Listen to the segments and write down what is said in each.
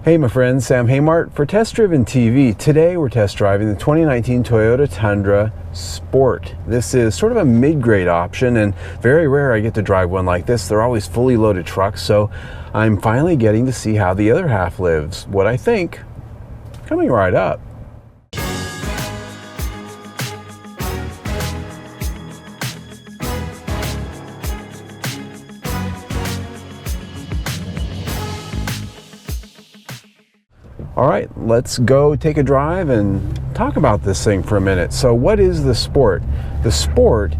Hey my friends, Sam Haymart for Test Driven TV. Today we're test driving the 2019 Toyota Tundra Sport. This is sort of a mid-grade option, and very rare I get to drive one like this. They're always fully loaded trucks, so I'm finally getting to see how the other half lives. What I think, coming right up. All right, let's go take a drive and talk about this thing for a minute. So what is the Sport? The Sport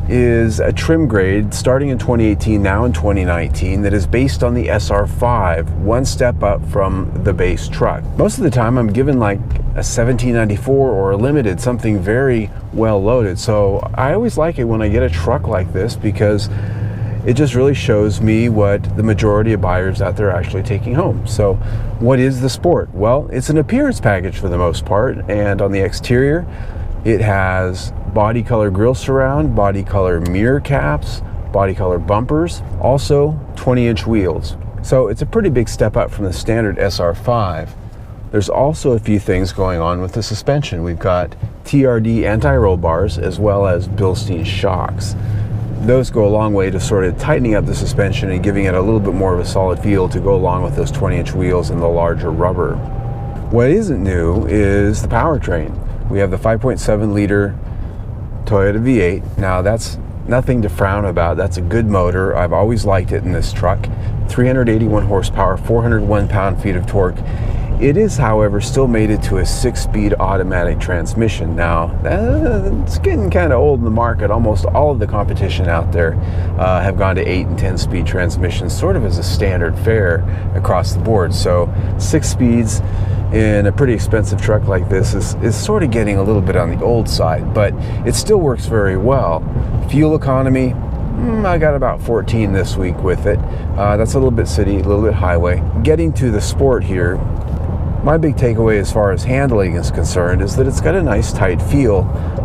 is a trim grade starting in 2018, now in 2019, that is based on the SR5, one step up from the base truck. Most of the time I'm given like a 1794 or a limited, something very well loaded. So I always like it when I get a truck like this because it just really shows me what the majority of buyers out there are actually taking home. So what is the Sport? Well, it's an appearance package for the most part, and on the exterior it has body color grille surround, body color mirror caps, body color bumpers, also 20-inch wheels. So it's a pretty big step up from the standard SR5. There's also a few things going on with the suspension. We've got TRD anti-roll bars as well as Bilstein shocks. Those go a long way to sort of tightening up the suspension and giving it a little bit more of a solid feel to go along with those 20-inch wheels and the larger rubber. What isn't new is the powertrain. We have the 5.7 liter Toyota V8. Now that's nothing to frown about. That's a good motor. I've always liked it in this truck. 381 horsepower, 401 pound-feet of torque. It is, however, still mated to a 6-speed automatic transmission. Now, it's getting kind of old in the market. Almost all of the competition out there have gone to 8 and 10-speed transmissions, sort of as a standard fare across the board. So 6 speeds in a pretty expensive truck like this is sort of getting a little bit on the old side, but it still works very well. Fuel economy, I got about 14 this week with it. That's a little bit city, a little bit highway. Getting to the Sport here, my big takeaway as far as handling is concerned is that it's got a nice tight feel,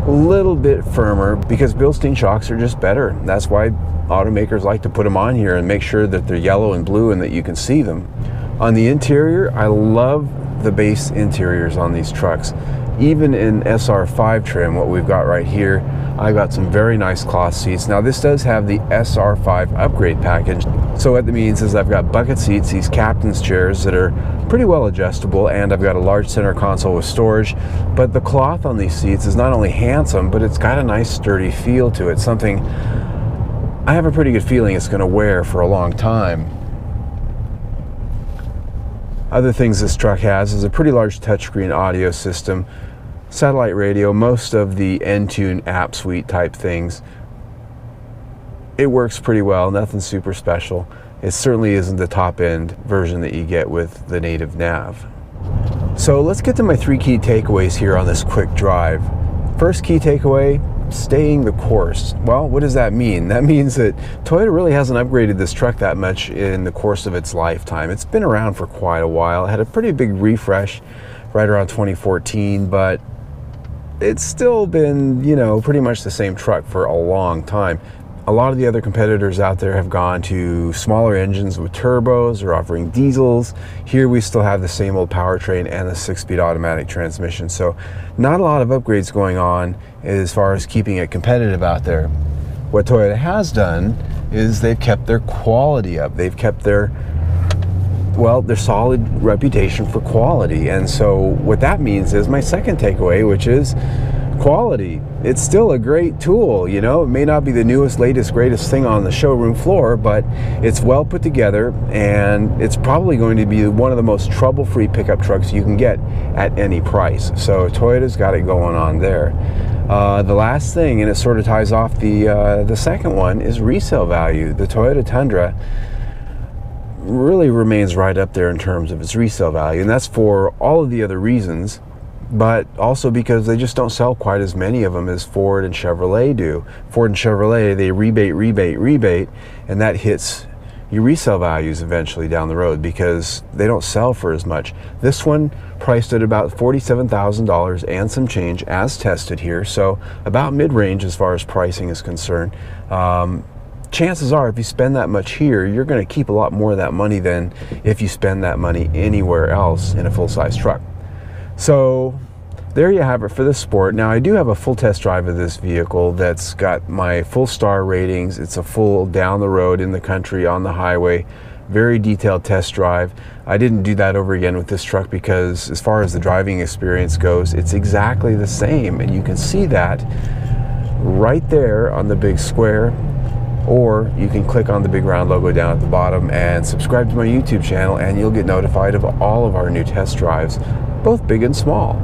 a little bit firmer because Bilstein shocks are just better. That's why automakers like to put them on here and make sure that they're yellow and blue and that you can see them. On the interior, I love the base interiors on these trucks. Even in SR5 trim, what we've got right here, I've got some very nice cloth seats. Now this does have the SR5 upgrade package. So what that means is I've got bucket seats, these captain's chairs that are pretty well adjustable, and I've got a large center console with storage. But the cloth on these seats is not only handsome, but it's got a nice sturdy feel to it. Something I have a pretty good feeling it's going to wear for a long time. Other things this truck has is a pretty large touchscreen audio system, satellite radio, most of the Entune app suite type things. It works pretty well, nothing super special. It certainly isn't the top end version that you get with the native nav. So let's get to my 3 key takeaways here on this quick drive. First key takeaway, staying the course. Well, what does that mean? That means that Toyota really hasn't upgraded this truck that much in the course of its lifetime. It's been around for quite a while. It had a pretty big refresh right around 2014, but it's still been, you know, pretty much the same truck for a long time. A lot of the other competitors out there have gone to smaller engines with turbos or offering diesels. Here we still have the same old powertrain and the 6-speed automatic transmission. So not a lot of upgrades going on as far as keeping it competitive out there. What Toyota has done is they've kept their quality up. They've kept their solid reputation for quality. And so what that means is my second takeaway, which is quality. It's still a great tool, you know. It may not be the newest, latest, greatest thing on the showroom floor, but it's well put together, and it's probably going to be one of the most trouble-free pickup trucks you can get at any price. So Toyota's got it going on there. The last thing, and it sort of ties off the second one, is resale value. The Toyota Tundra really remains right up there in terms of its resale value, and that's for all of the other reasons, but also because they just don't sell quite as many of them as Ford and Chevrolet do. Ford and Chevrolet, they rebate, and that hits your resale values eventually down the road because they don't sell for as much. This one priced at about $47,000 and some change as tested here, so about mid-range as far as pricing is concerned. chances are if you spend that much here, you're going to keep a lot more of that money than if you spend that money anywhere else in a full-size truck. So there you have it for the Sport. Now, I do have a full test drive of this vehicle that's got my full star ratings. It's a full down the road in the country on the highway, very detailed test drive. I didn't do that over again with this truck because as far as the driving experience goes, it's exactly the same, and you can see that right there on the big square, or you can click on the big round logo down at the bottom and subscribe to my YouTube channel, and you'll get notified of all of our new test drives, both big and small.